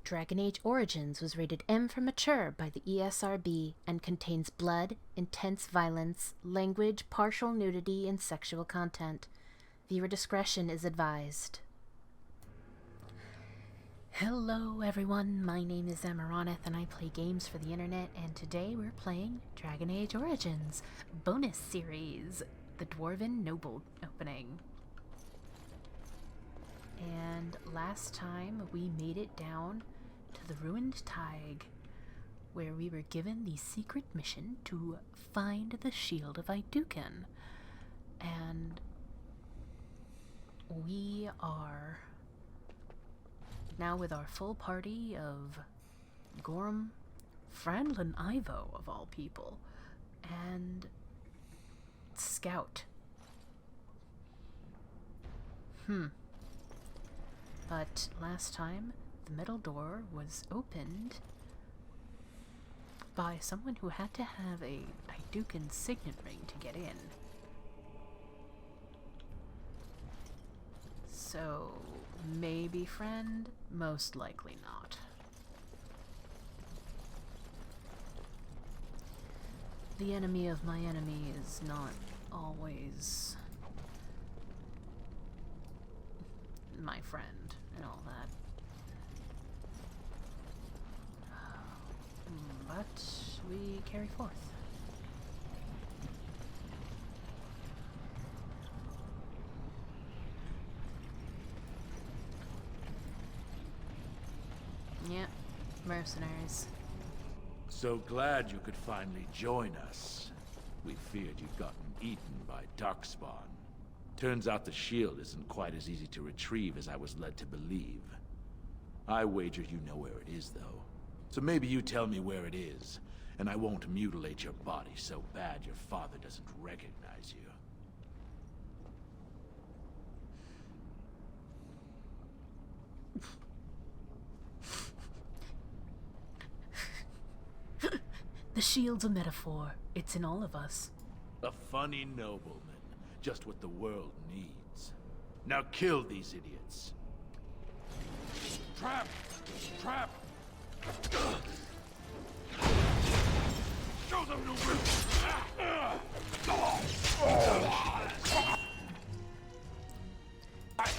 Dragon Age Origins was rated M for mature by the ESRB and contains blood, intense violence, language, partial nudity, and sexual content. Viewer discretion is advised. Hello everyone, my name is Amaronith and I play games for the internet, and today we're playing Dragon Age Origins bonus series, the Dwarven Noble opening. And last time we made it down to the ruined Tig, where we were given the secret mission to find the shield of Aeducan. And we are now with our full party of Gorm, Franlin Ivo of all people, and Scout. But last time, the middle door was opened by someone who had to have a Aeducan signet ring to get in. So, maybe friend, most likely not. The enemy of my enemy is not always my friend and all that. But we carry forth. Yep, mercenaries. So glad you could finally join us. We feared you'd gotten eaten by Darkspawn. Turns out the shield isn't quite as easy to retrieve as I was led to believe. I wager you know where it is, though. So maybe you tell me where it is, and I won't mutilate your body so bad your father doesn't recognize you. The shield's a metaphor. It's in all of us. A funny nobleman. Just what the world needs. Now kill these idiots. Trap! Trap! Show them no mercy!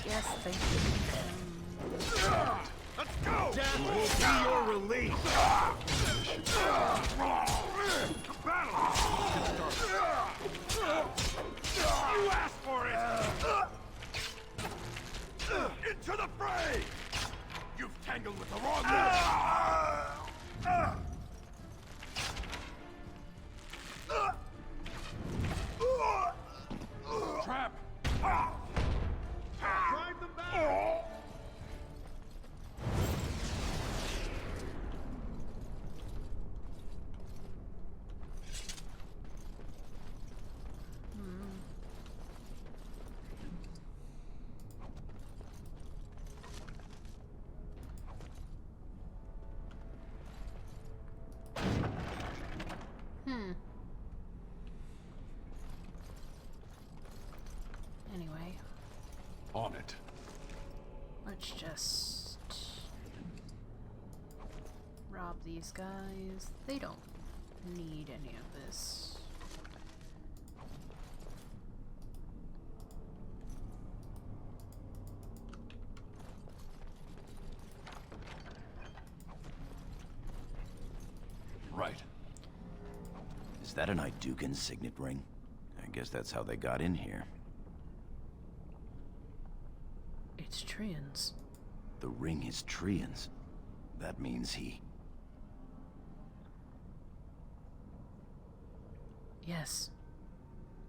Yes, thank you. Let's go! Death will be your release! Battle! You asked for it! Into the fray! You've tangled with the wrong man! Trap! Drive them back! Anyway. On it. Let's just rob these guys. They don't need any of this. Right. Is that an Aeducan signet ring? I guess that's how they got in here. It's Trian's. The ring is Trian's. That means he... Yes.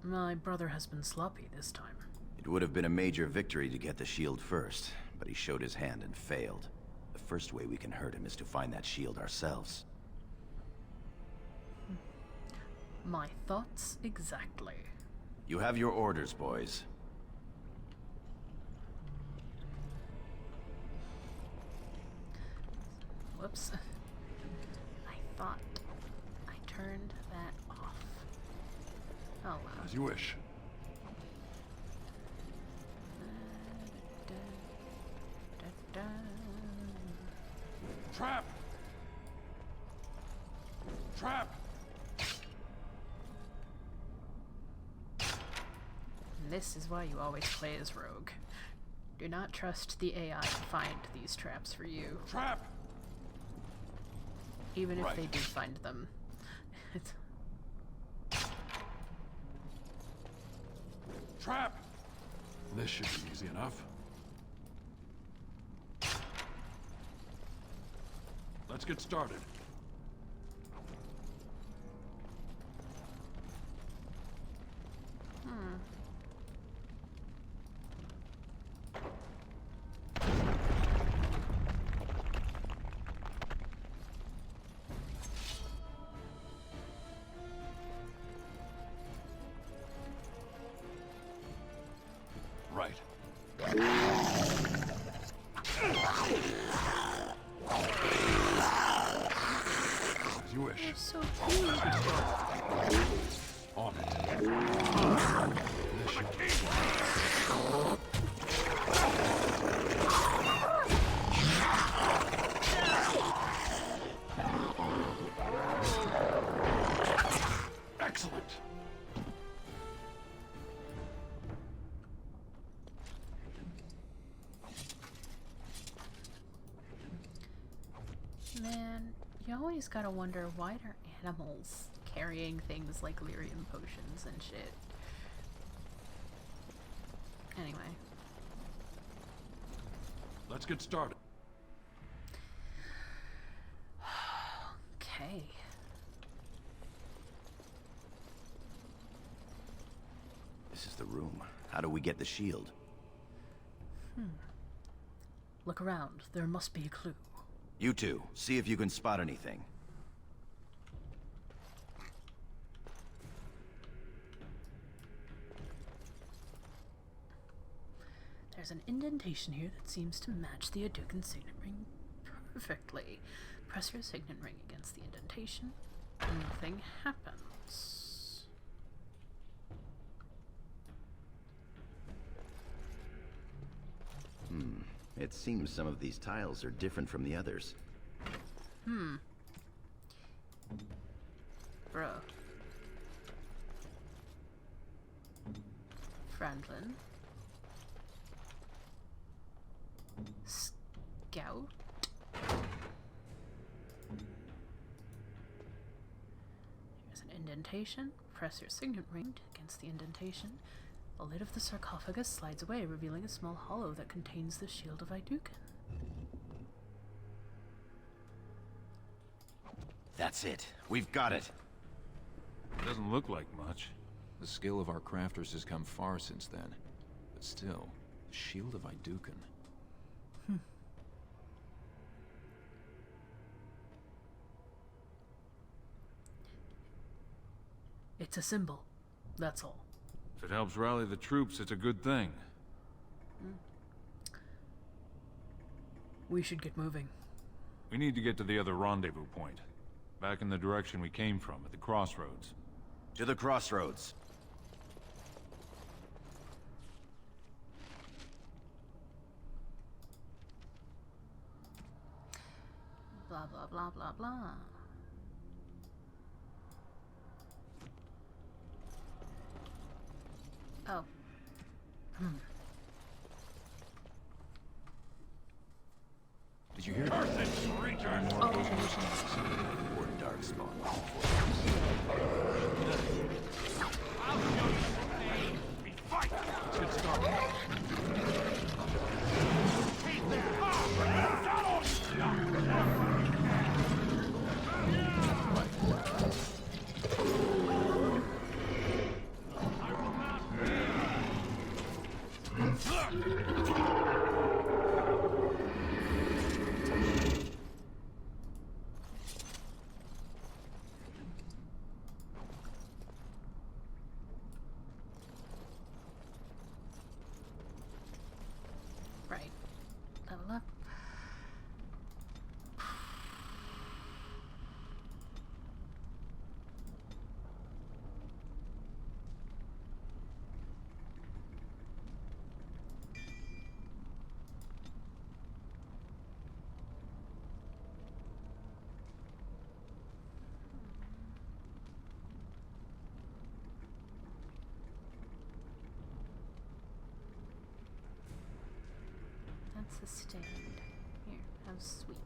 My brother has been sloppy this time. It would have been a major victory to get the shield first, but he showed his hand and failed. The first way we can hurt him is to find that shield ourselves. My thoughts exactly. You have your orders, boys. Whoops. I thought I turned that off. Oh well. As you wish. Trap! Trap! And this is why you always play as rogue. Do not trust the AI to find these traps for you. Trap! Even if Right. they do find them. It's... Trap! This should be easy enough. Let's get started. Right. As you wish. so cute. On it. This should be excellent. Man, you always gotta wonder, why are animals carrying things like lyrium potions and shit? Anyway. Let's get started. Okay. This is the room. How do we get the shield? Look around. There must be a clue. You two, see if you can spot anything. There's an indentation here that seems to match the Aeducan signet ring perfectly. Press your signet ring against the indentation, and nothing happens. It seems some of these tiles are different from the others. Bruh. Franklin. Scout. Here's an indentation. Press your signet ring against the indentation. The lid of the sarcophagus slides away, revealing a small hollow that contains the shield of Aeducan. That's it. We've got it. Doesn't look like much. The skill of our crafters has come far since then. But still, the shield of Aeducan. It's a symbol. That's all. If it helps rally the troops, it's a good thing. We should get moving. We need to get to the other rendezvous point. Back in the direction we came from, at the crossroads. To the crossroads. Blah, blah, blah, blah, blah. Oh. Did you hear that? Oh. Or darkspawn. Let's get started. Sustained. Here, have sweep.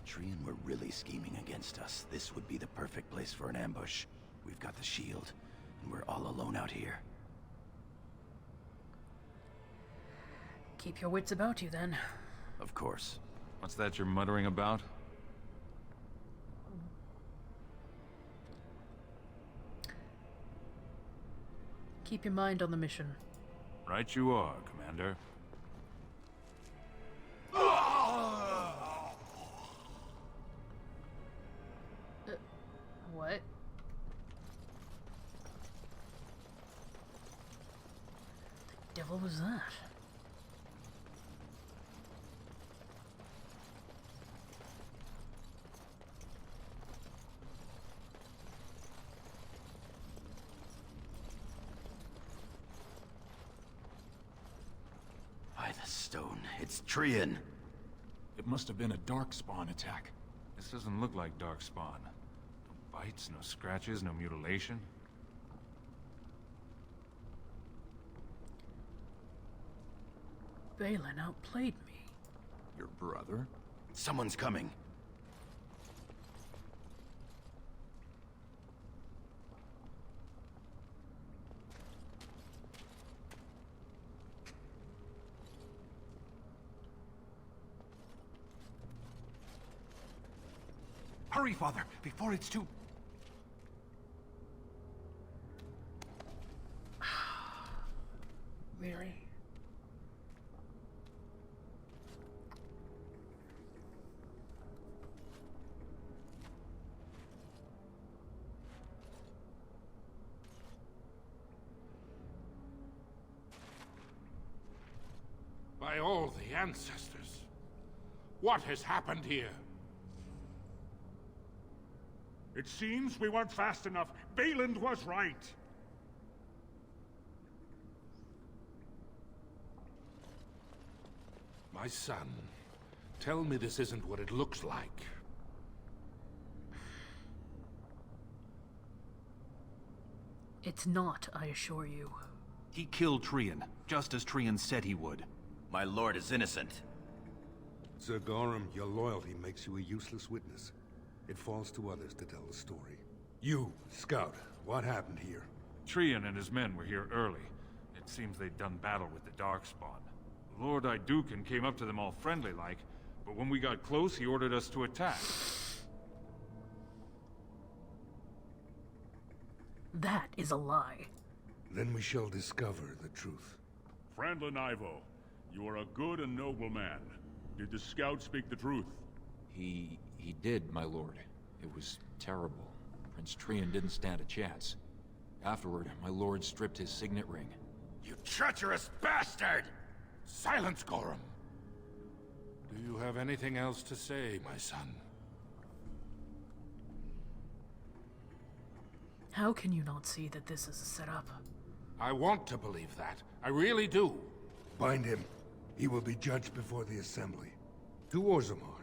Trian were really scheming against us, this would be the perfect place for an ambush. We've got the shield, and we're all alone out here. Keep your wits about you, then. Of course. What's that you're muttering about? Keep your mind on the mission. Right you are, Commander. What? The devil was that? By the stone, it's Trian. It must have been a darkspawn attack. This doesn't look like darkspawn. No bites, no scratches, no mutilation. Bhelen outplayed me. Your brother? Someone's coming. Hurry, Father, before it's too... Really? By all the ancestors, what has happened here? It seems we weren't fast enough. Bhelen was right. My son, tell me this isn't what it looks like. It's not, I assure you. He killed Trian, just as Trian said he would. My lord is innocent. Sir Gorham, your loyalty makes you a useless witness. It falls to others to tell the story. You, Scout, what happened here? Trian and his men were here early. It seems they'd done battle with the Darkspawn. Lord Aeducan came up to them all friendly-like, but when we got close, he ordered us to attack. That is a lie. Then we shall discover the truth. Frandlin Ivo, you are a good and noble man. Did the scout speak the truth? He did, my lord. It was terrible. Prince Trian didn't stand a chance. Afterward, my lord stripped his signet ring. You treacherous bastard! Silence, Gorham! Do you have anything else to say, my son? How can you not see that this is a setup? I want to believe that. I really do. Bind him. He will be judged before the Assembly. To Orzammar.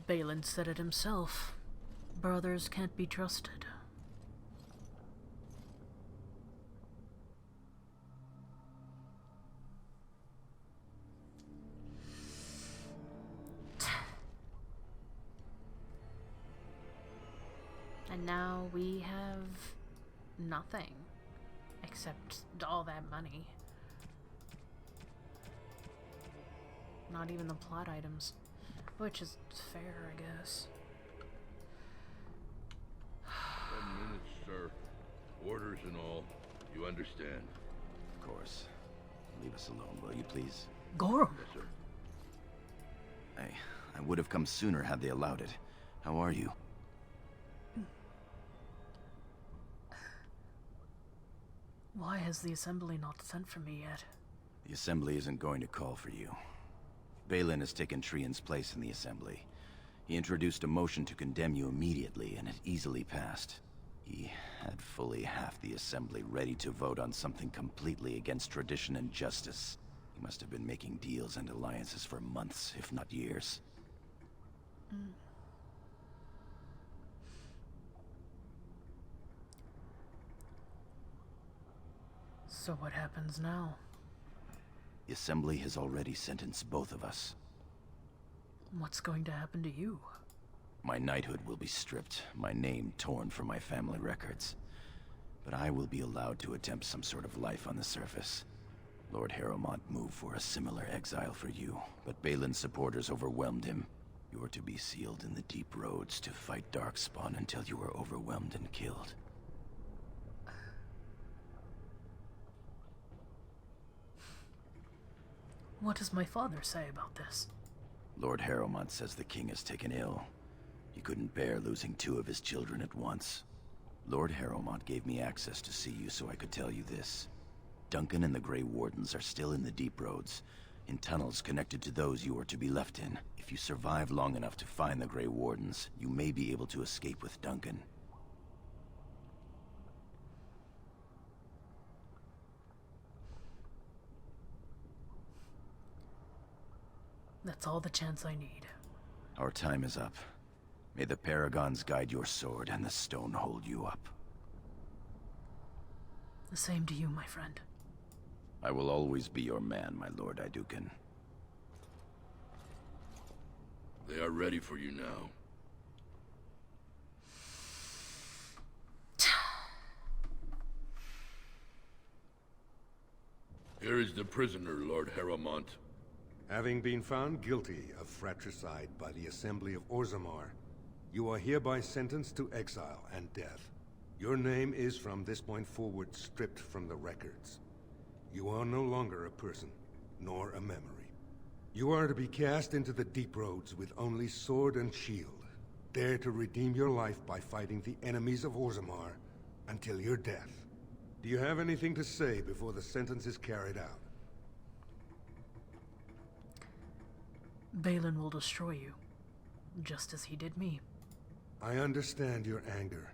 Bhelen said it himself. Brothers can't be trusted. And now we have nothing except all that money. Not even the plot items, which is fair, I guess. 10 minutes, sir. Orders and all. You understand? Of course. Leave us alone, will you please? Gorham! Yes, sir. I would have come sooner had they allowed it. How are you? Why has the Assembly not sent for me yet? The Assembly isn't going to call for you. Bhelen has taken Trian's place in the Assembly. He introduced a motion to condemn you immediately, and it easily passed. He had fully half the Assembly ready to vote on something completely against tradition and justice. He must have been making deals and alliances for months, if not years. So what happens now? The Assembly has already sentenced both of us. What's going to happen to you? My knighthood will be stripped, my name torn from my family records. But I will be allowed to attempt some sort of life on the surface. Lord Harrowmont moved for a similar exile for you, but Bhelen's supporters overwhelmed him. You are to be sealed in the deep roads to fight Darkspawn until you are overwhelmed and killed. What does my father say about this? Lord Harrowmont says the king is taken ill. He couldn't bear losing 2 of his children at once. Lord Harrowmont gave me access to see you so I could tell you this. Duncan and the Grey Wardens are still in the deep roads, in tunnels connected to those you are to be left in. If you survive long enough to find the Grey Wardens, you may be able to escape with Duncan. That's all the chance I need. Our time is up. May the Paragons guide your sword and the stone hold you up. The same to you, my friend. I will always be your man, my Lord Aeducan. They are ready for you now. Here is the prisoner, Lord Harrowmont. Having been found guilty of fratricide by the Assembly of Orzammar, you are hereby sentenced to exile and death. Your name is from this point forward stripped from the records. You are no longer a person, nor a memory. You are to be cast into the deep roads with only sword and shield. Dare to redeem your life by fighting the enemies of Orzammar until your death. Do you have anything to say before the sentence is carried out? Bhelen will destroy you, just as he did me. I understand your anger.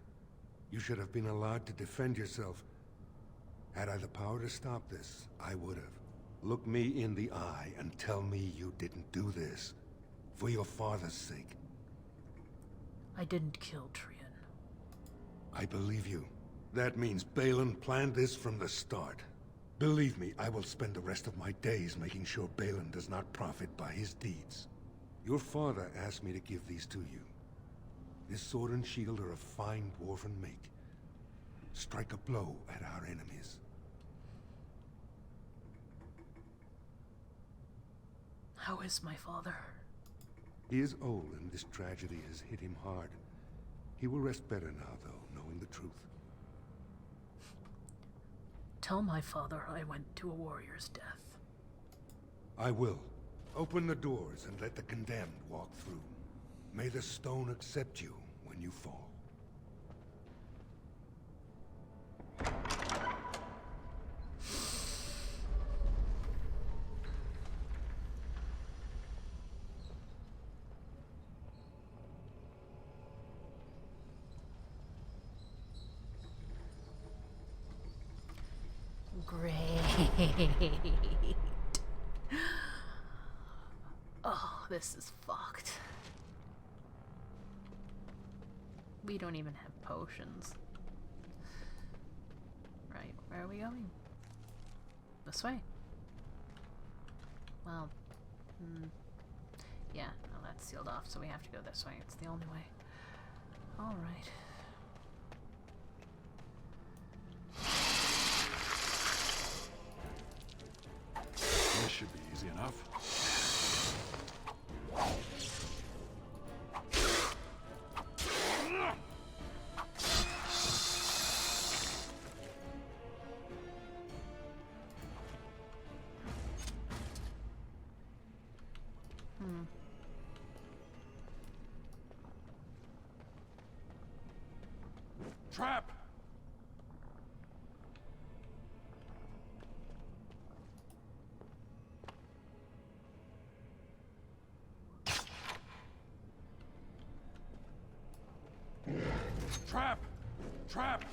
You should have been allowed to defend yourself. Had I the power to stop this, I would have. Look me in the eye and tell me you didn't do this. For your father's sake. I didn't kill Trian. I believe you. That means Bhelen planned this from the start. Believe me, I will spend the rest of my days making sure Bhelen does not profit by his deeds. Your father asked me to give these to you. This sword and shield are of fine dwarven make. Strike a blow at our enemies. How is my father? He is old and this tragedy has hit him hard. He will rest better now, though, knowing the truth. Tell my father I went to a warrior's death. I will. Open the doors and let the condemned walk through. May the stone accept you when you fall. Great. Oh, this is fucked. We don't even have potions. Right, where are we going? This way. Well, yeah, no, that's sealed off, so we have to go this way. It's the only way. Alright. This should be easy enough. Trap! Trap! Trap!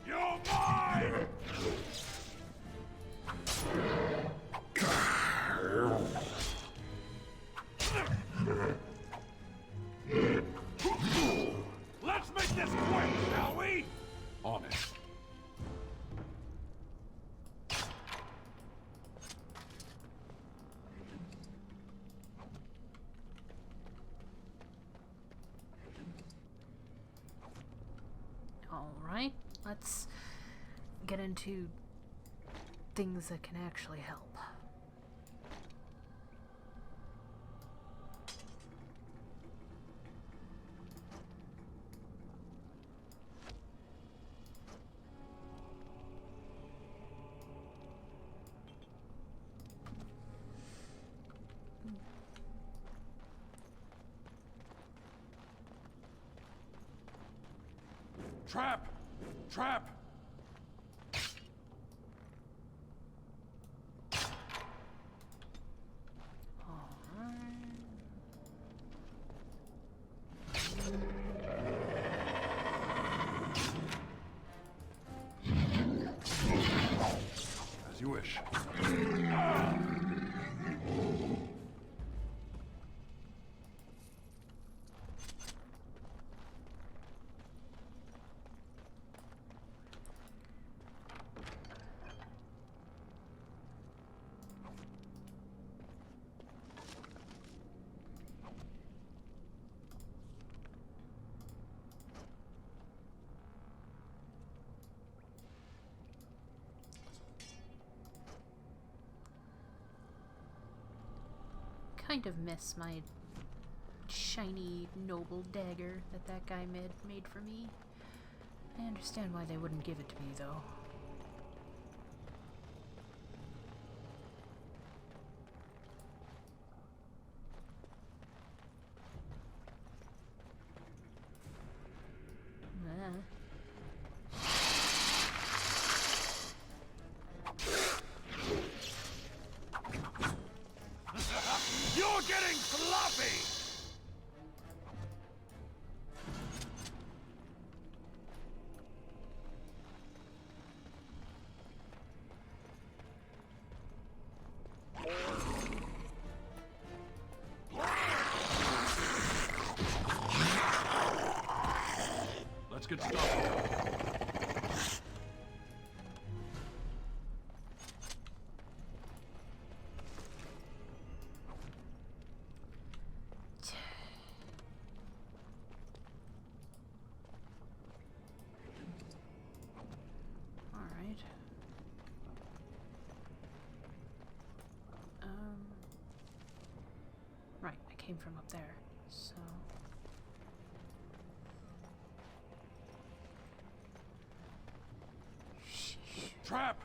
You're mine! Let's make this quick, shall we? On it. Alright, let's get into things that can actually help. Trap! Trap! As you wish. Kind of miss my shiny noble dagger that guy made for me. I understand why they wouldn't give it to me though. You're getting sloppy! Let's get started. Right, I came from up there, so... Sheesh. Trap!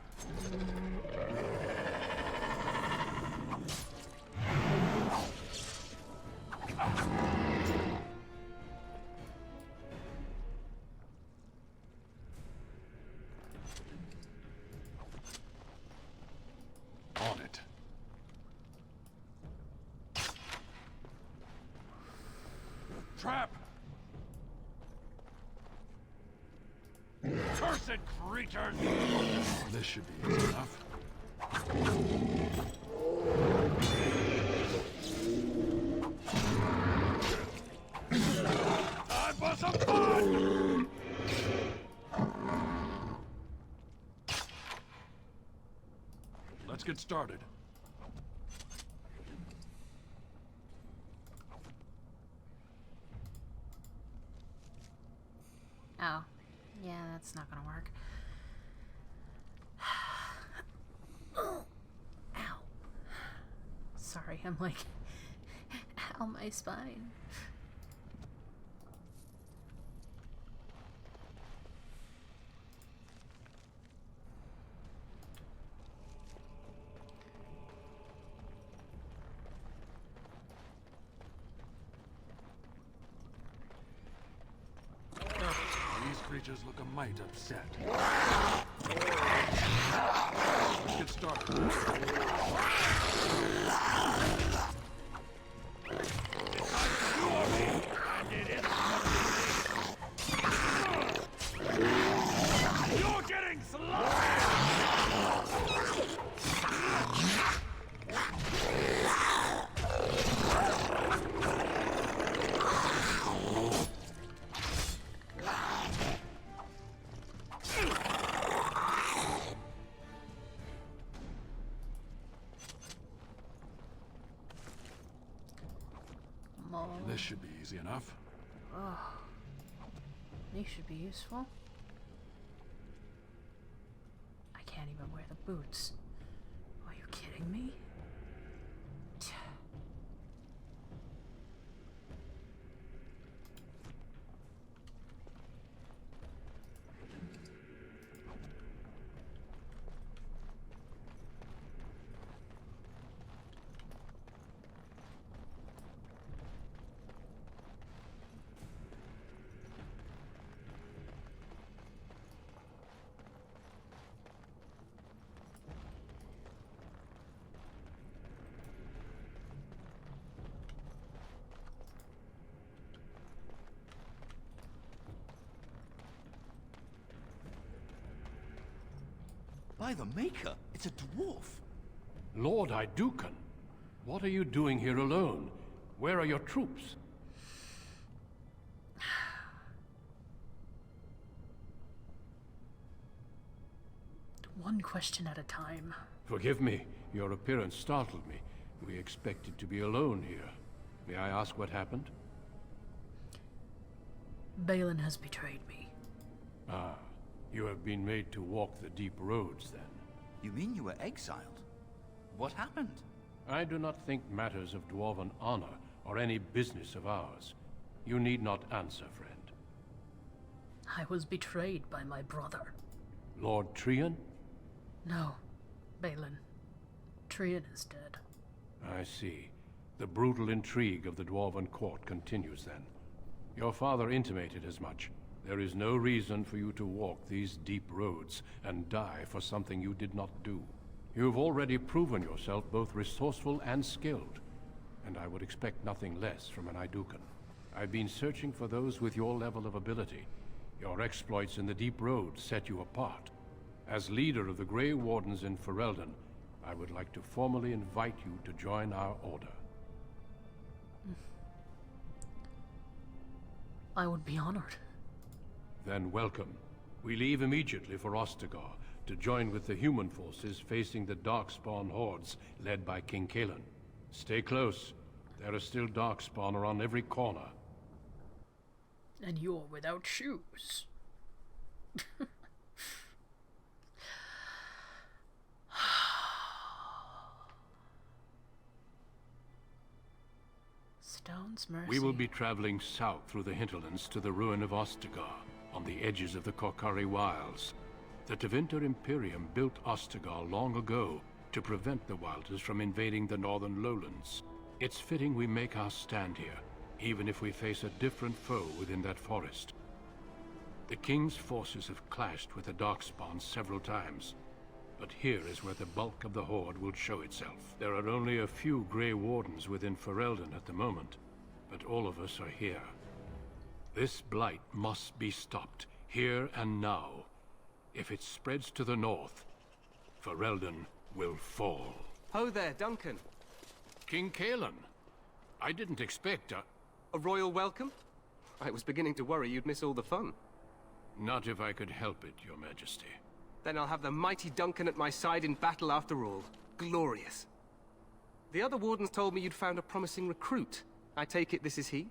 On it. Trap! Cursed creatures! This should be easy enough. Time for some fun! Let's get started. Oh. Yeah, that's not gonna work. Ow. Sorry, I'm like... Ow, my spine. creatures look a mite upset. Let's get started. You're getting slaughtered! This should be easy enough. Oh, these should be useful. I can't even wear the boots. Are you kidding me? By the Maker, it's a dwarf. Lord Aeducan, what are you doing here alone? Where are your troops? One question at a time. Forgive me, your appearance startled me. We expected to be alone here. May I ask what happened? Bhelen has betrayed me. Ah, you have been made to walk the deep roads, then. You mean you were exiled? What happened? I do not think matters of dwarven honor are any business of ours. You need not answer, friend. I was betrayed by my brother. Lord Trian? No, Bhelen. Trian is dead. I see. The brutal intrigue of the Dwarven court continues, then. Your father intimated as much. There is no reason for you to walk these deep roads and die for something you did not do. You've already proven yourself both resourceful and skilled, and I would expect nothing less from an Aeducan. I've been searching for those with your level of ability. Your exploits in the deep roads set you apart. As leader of the Grey Wardens in Ferelden, I would like to formally invite you to join our order. I would be honored. Then welcome. We leave immediately for Ostagar to join with the human forces facing the Darkspawn hordes led by King Cailan. Stay close. There are still Darkspawn around every corner. And you're without shoes. Stone's Mercy. We will be traveling south through the hinterlands to the ruin of Ostagar, on the edges of the Korcari Wilds. The Tevinter Imperium built Ostagar long ago to prevent the Wilders from invading the northern lowlands. It's fitting we make our stand here, even if we face a different foe within that forest. The King's forces have clashed with the Darkspawn several times, but here is where the bulk of the Horde will show itself. There are only a few Grey Wardens within Ferelden at the moment, but all of us are here. This blight must be stopped, here and now. If it spreads to the north, Ferelden will fall. Ho there, Duncan. King Cailan. I didn't expect a royal welcome? I was beginning to worry you'd miss all the fun. Not if I could help it, Your Majesty. Then I'll have the mighty Duncan at my side in battle after all. Glorious. The other wardens told me you'd found a promising recruit. I take it this is he?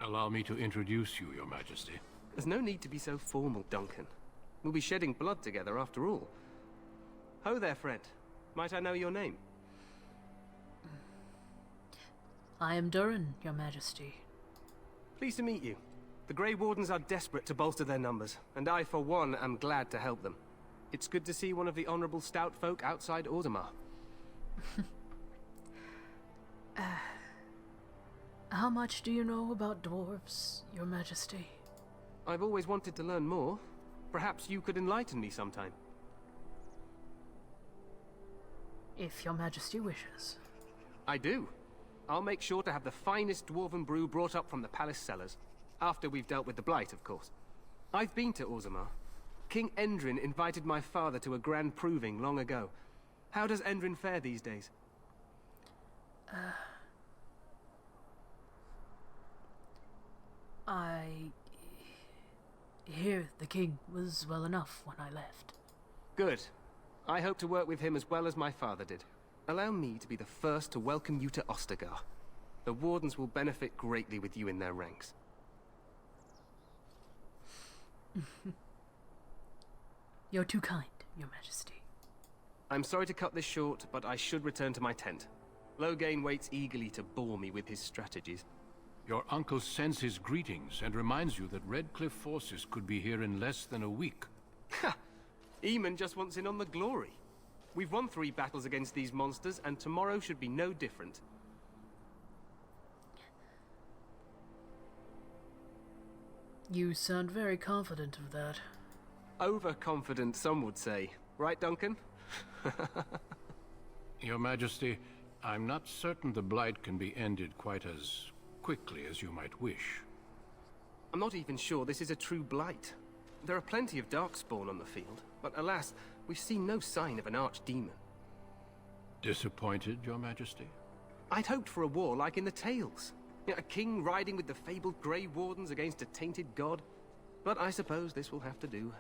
Allow me to introduce you, Your Majesty. There's no need to be so formal, Duncan. We'll be shedding blood together after all. Ho there, friend. Might I know your name? I am Duran, Your Majesty. Pleased to meet you. The Grey Wardens are desperate to bolster their numbers, and I, for one, am glad to help them. It's good to see one of the honorable stout folk outside Orzammar. How much do you know about dwarves, Your Majesty? I've always wanted to learn more. Perhaps you could enlighten me sometime. If your majesty wishes. I do. I'll make sure to have the finest dwarven brew brought up from the palace cellars. After we've dealt with the Blight, of course. I've been to Orzammar. King Endrin invited my father to a grand proving long ago. How does Endrin fare these days? I hear the king was well enough when I left. Good. I hope to work with him as well as my father did. Allow me to be the first to welcome you to Ostagar. The Wardens will benefit greatly with you in their ranks. You're too kind, your majesty. I'm sorry to cut this short, but I should return to my tent. Loghain waits eagerly to bore me with his strategies. Your uncle sends his greetings and reminds you that Redcliffe forces could be here in less than a week. Ha! Eamon just wants in on the glory. We've won 3 battles against these monsters, and tomorrow should be no different. You sound very confident of that. Overconfident, some would say. Right, Duncan? Your Majesty, I'm not certain the Blight can be ended quite as quickly as you might wish. I'm not even sure this is a true Blight. There are plenty of Darkspawn on the field, but alas, we've seen no sign of an Archdemon. Disappointed, Your Majesty? I'd hoped for a war like in the Tales. A king riding with the fabled Grey Wardens against a tainted god. But I suppose this will have to do.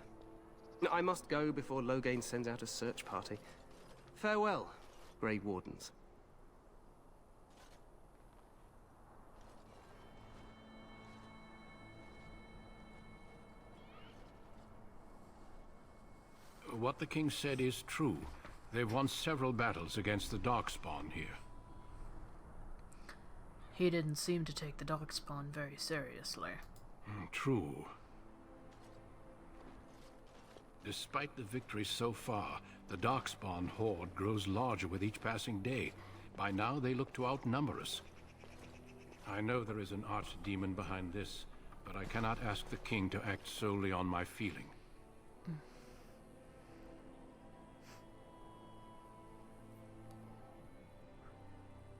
I must go before Loghain sends out a search party. Farewell, Grey Wardens. What the king said is true. They've won several battles against the Darkspawn here. He didn't seem to take the Darkspawn very seriously. True. Despite the victory so far, the Darkspawn horde grows larger with each passing day. By now, they look to outnumber us. I know there is an archdemon behind this, but I cannot ask the king to act solely on my feeling.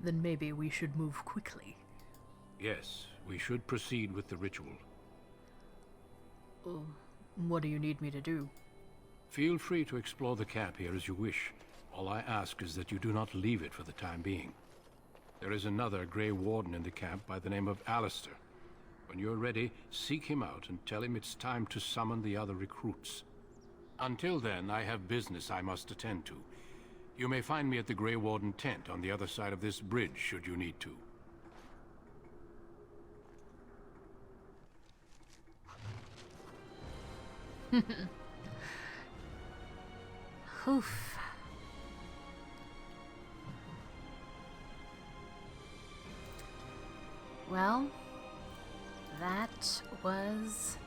Then maybe we should move quickly. Yes, we should proceed with the ritual. What do you need me to do? Feel free to explore the camp here as you wish. All I ask is that you do not leave it for the time being. There is another Grey Warden in the camp by the name of Alistair. When you're ready, seek him out and tell him it's time to summon the other recruits. Until then, I have business I must attend to. You may find me at the Grey Warden tent on the other side of this bridge, should you need to. Oof. Well, that was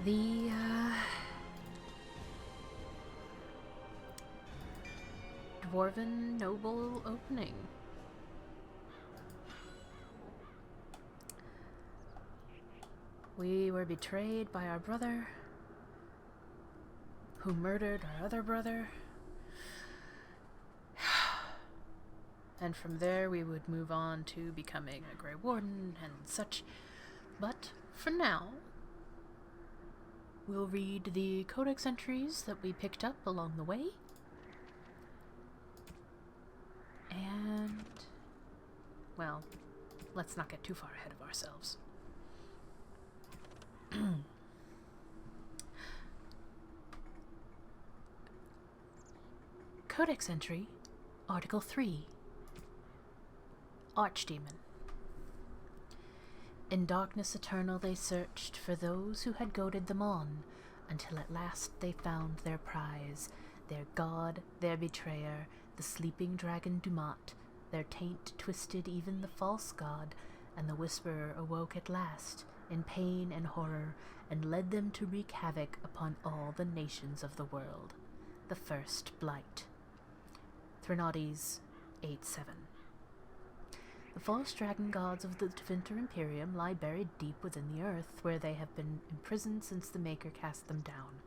the Dwarven Noble opening. We were betrayed by our brother, who murdered our other brother. And from there we would move on to becoming a Grey Warden and such. But for now, we'll read the Codex Entries that we picked up along the way. And, well, let's not get too far ahead of ourselves. Codex Entry, Article 3. Archdemon. In darkness eternal they searched for those who had goaded them on, until at last they found their prize, their god, their betrayer, the sleeping dragon Dumat. Their taint twisted even the false god, and the Whisperer awoke at last, in pain and horror, and led them to wreak havoc upon all the nations of the world. The First Blight. Threnodies 8-7. The false dragon gods of the Devinter Imperium lie buried deep within the earth, where they have been imprisoned since the Maker cast them down.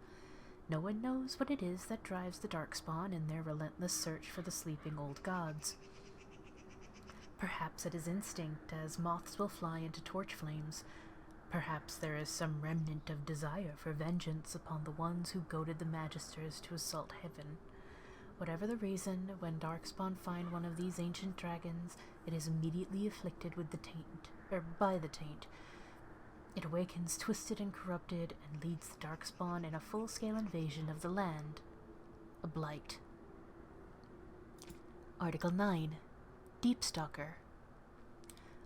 No one knows what it is that drives the Darkspawn in their relentless search for the sleeping old gods. Perhaps it is instinct, as moths will fly into torch flames. Perhaps there is some remnant of desire for vengeance upon the ones who goaded the Magisters to assault heaven. Whatever the reason, when Darkspawn find one of these ancient dragons, it is immediately afflicted with the taint, or by the taint. It awakens twisted and corrupted, and leads the Darkspawn in a full-scale invasion of the land. A blight. Article 9. Deepstalker.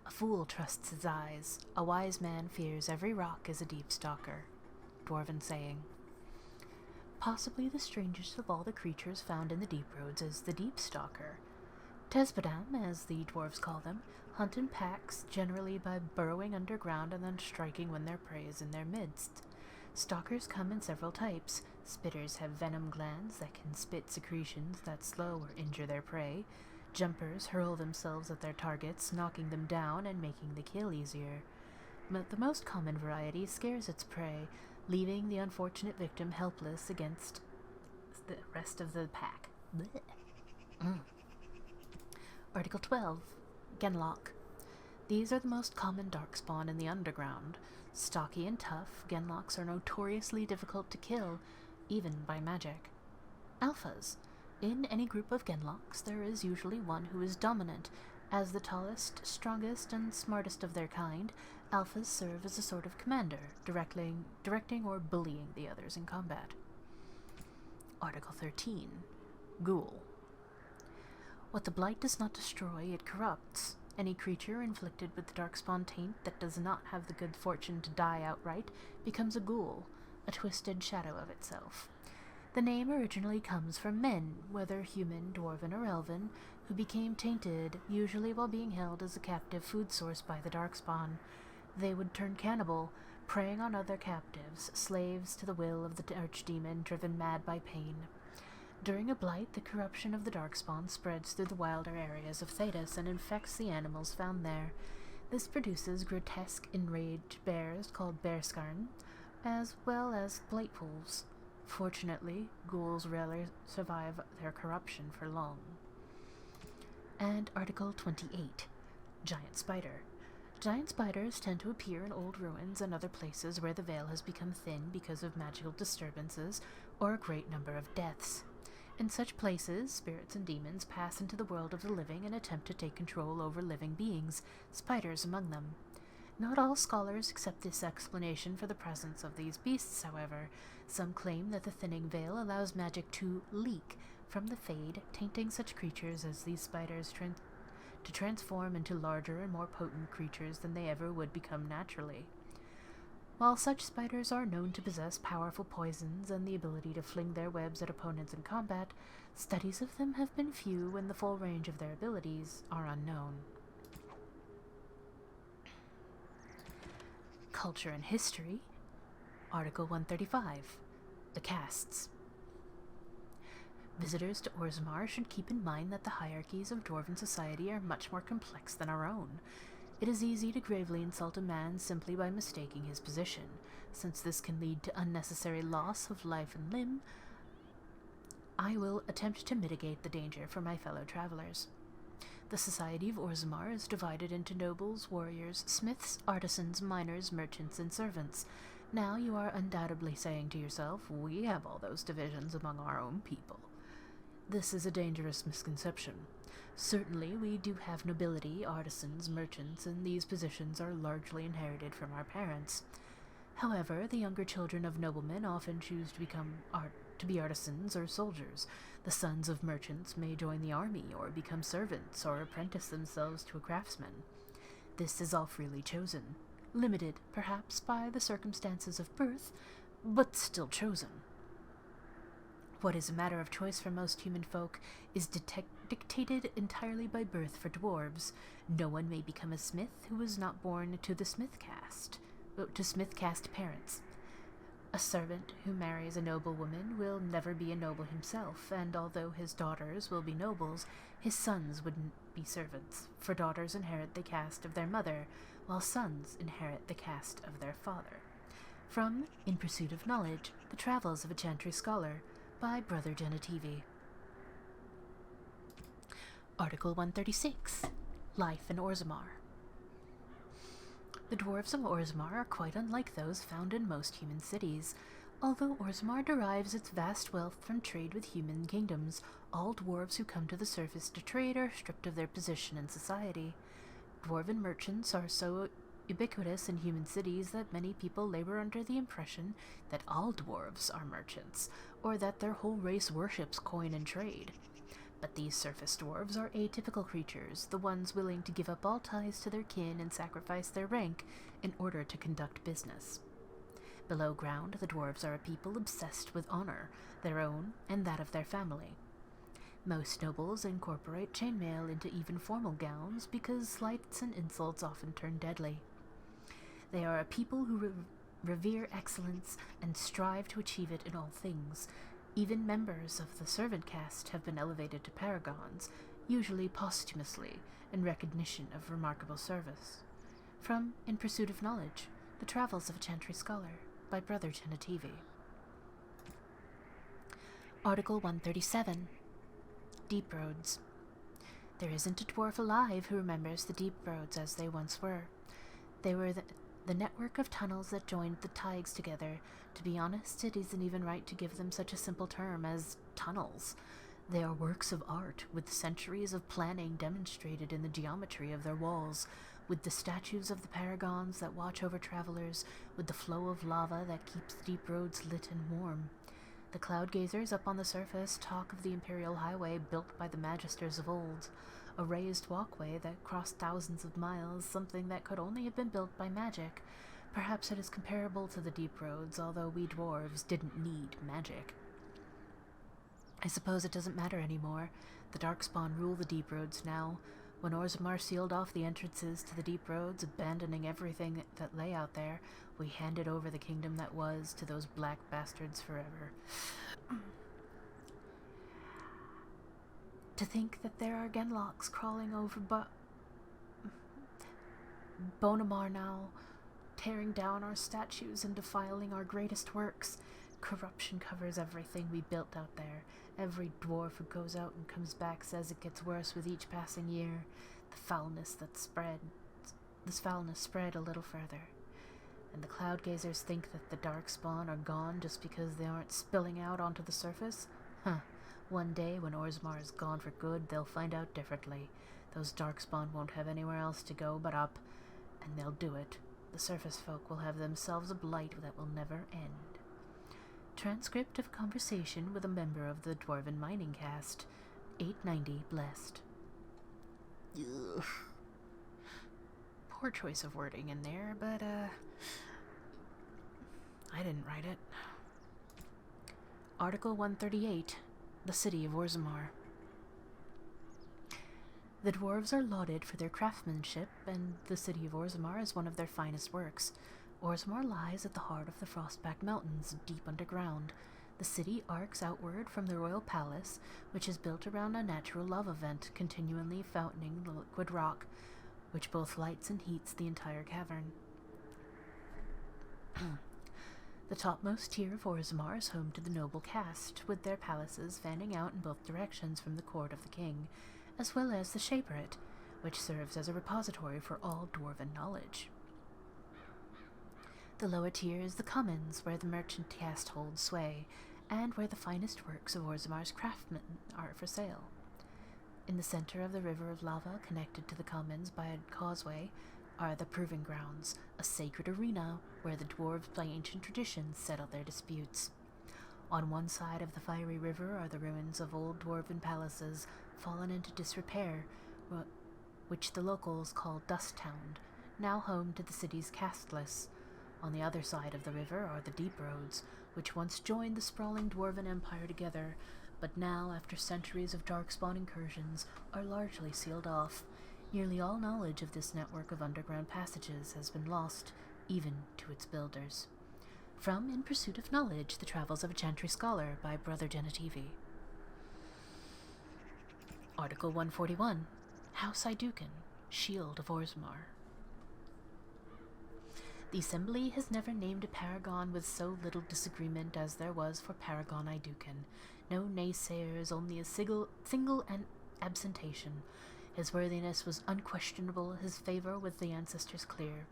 A fool trusts his eyes. A wise man fears every rock is a Deepstalker. Dwarven saying. Possibly the strangest of all the creatures found in the Deep Roads is the Deepstalker. Tesbadam, as the dwarves call them, hunt in packs, generally by burrowing underground and then striking when their prey is in their midst. Stalkers come in several types. Spitters have venom glands that can spit secretions that slow or injure their prey. Jumpers hurl themselves at their targets, knocking them down and making the kill easier. But the most common variety scares its prey, leaving the unfortunate victim helpless against the rest of the pack. Article 12. Genlock. These are the most common darkspawn in the underground. Stocky and tough, Genlocks are notoriously difficult to kill, even by magic. Alphas. In any group of Genlocks, there is usually one who is dominant. As the tallest, strongest, and smartest of their kind, Alphas serve as a sort of commander, directing or bullying the others in combat. Article 13. Ghoul. What the Blight does not destroy, it corrupts. Any creature inflicted with the Darkspawn taint that does not have the good fortune to die outright becomes a ghoul, a twisted shadow of itself. The name originally comes from men, whether human, dwarven, or elven, who became tainted, usually while being held as a captive food source by the Darkspawn. They would turn cannibal, preying on other captives, slaves to the will of the Archdemon, driven mad by pain. During a blight, the corruption of the Darkspawn spreads through the wilder areas of Thedas and infects the animals found there. This produces grotesque, enraged bears called bearskarn, as well as blight wolves. Fortunately, ghouls rarely survive their corruption for long. And Article 28. Giant Spider. Giant spiders tend to appear in old ruins and other places where the veil has become thin because of magical disturbances or a great number of deaths. In such places, spirits and demons pass into the world of the living and attempt to take control over living beings, spiders among them. Not all scholars accept this explanation for the presence of these beasts, however. Some claim that the thinning veil allows magic to leak from the Fade, tainting such creatures as these spiders to transform into larger and more potent creatures than they ever would become naturally. While such spiders are known to possess powerful poisons and the ability to fling their webs at opponents in combat, studies of them have been few and the full range of their abilities are unknown. Culture and History. Article 135. The Castes. Visitors to Orzammar should keep in mind that the hierarchies of Dwarven society are much more complex than our own. It is easy to gravely insult a man simply by mistaking his position. Since this can lead to unnecessary loss of life and limb, I will attempt to mitigate the danger for my fellow travelers. The society of Orzammar is divided into nobles, warriors, smiths, artisans, miners, merchants, and servants. Now you are undoubtedly saying to yourself, we have all those divisions among our own people. This is a dangerous misconception. Certainly, we do have nobility, artisans, merchants, and these positions are largely inherited from our parents. However, the younger children of noblemen often choose to be artisans or soldiers. The sons of merchants may join the army or become servants or apprentice themselves to a craftsman. This is all freely chosen, limited, perhaps, by the circumstances of birth, but still chosen. What is a matter of choice for most human folk is dictated entirely by birth for dwarves. No one may become a smith who was not born to the smith caste parents. A servant who marries a noblewoman will never be a noble himself, and although his daughters will be nobles, his sons wouldn't be servants, for daughters inherit the caste of their mother, while sons inherit the caste of their father. From In Pursuit of Knowledge, The Travels of a Chantry Scholar, by Brother Genetivi. Article 136. Life in Orzammar. The dwarves of Orzammar are quite unlike those found in most human cities. Although Orzammar derives its vast wealth from trade with human kingdoms, all dwarves who come to the surface to trade are stripped of their position in society. Dwarven merchants are so ubiquitous in human cities that many people labor under the impression that all dwarves are merchants, or that their whole race worships coin and trade. But these surface dwarves are atypical creatures, the ones willing to give up all ties to their kin and sacrifice their rank in order to conduct business. Below ground, the dwarves are a people obsessed with honor, their own and that of their family. Most nobles incorporate chainmail into even formal gowns because slights and insults often turn deadly. They are a people who revere excellence and strive to achieve it in all things. Even members of the servant caste have been elevated to paragons, usually posthumously, in recognition of remarkable service. From In Pursuit of Knowledge, The Travels of a Chantry Scholar, by Brother Genetivi. Article 137. Deep Roads. There isn't a dwarf alive who remembers the deep roads as they once were. They were the network of tunnels that joined the Tigers together. To be honest, it isn't even right to give them such a simple term as tunnels. They are works of art, with centuries of planning demonstrated in the geometry of their walls, with the statues of the paragons that watch over travelers, with the flow of lava that keeps the deep roads lit and warm. The cloud gazers up on the surface talk of the imperial highway built by the magisters of old, a raised walkway that crossed thousands of miles, something that could only have been built by magic. Perhaps it is comparable to the deep roads, although we dwarves didn't need magic. I suppose it doesn't matter anymore. The Darkspawn rule the deep roads now. When Orzammar sealed off the entrances to the deep roads, abandoning everything that lay out there, we handed over the kingdom that was to those black bastards forever. To think that there are Genlocks crawling over Bonamar now, tearing down our statues and defiling our greatest works. Corruption covers everything we built out there. Every dwarf who goes out and comes back says it gets worse with each passing year. This foulness spread a little further. And the cloud gazers think that the Darkspawn are gone just because they aren't spilling out onto the surface? One day, when Orzammar is gone for good, they'll find out differently. Those Darkspawn won't have anywhere else to go but up, and they'll do it. The surface folk will have themselves a blight that will never end. Transcript of conversation with a member of the Dwarven mining caste. 890 blessed. Ugh. Poor choice of wording in there, but I didn't write it. Article 138. The City of Orzammar. The dwarves are lauded for their craftsmanship, and the City of Orzammar is one of their finest works. Orzammar lies at the heart of the Frostback Mountains, deep underground. The city arcs outward from the royal palace, which is built around a natural lava vent continually fountaining the liquid rock, which both lights and heats the entire cavern. The topmost tier of Orzammar is home to the noble caste, with their palaces fanning out in both directions from the court of the king, as well as the Shaperate, which serves as a repository for all dwarven knowledge. The lower tier is the commons, where the merchant caste holds sway, and where the finest works of Orzammar's craftsmen are for sale. In the center of the river of lava, connected to the commons by a causeway, are the Proving Grounds, a sacred arena where the dwarves by ancient traditions settle their disputes. On one side of the fiery river are the ruins of old dwarven palaces, fallen into disrepair, which the locals call Dust Town, now home to the city's casteless. On the other side of the river are the Deep Roads, which once joined the sprawling dwarven empire together, but now, after centuries of Darkspawn incursions, are largely sealed off. Nearly all knowledge of this network of underground passages has been lost, even to its builders. From In Pursuit of Knowledge, The Travels of a Chantry Scholar by Brother Genetivi. Article 141, House Aeducan, Shield of Orzammar. The Assembly has never named a paragon with so little disagreement as there was for Paragon Aeducan. No naysayers, only a single and absentation. His worthiness was unquestionable, his favor with the ancestors clear.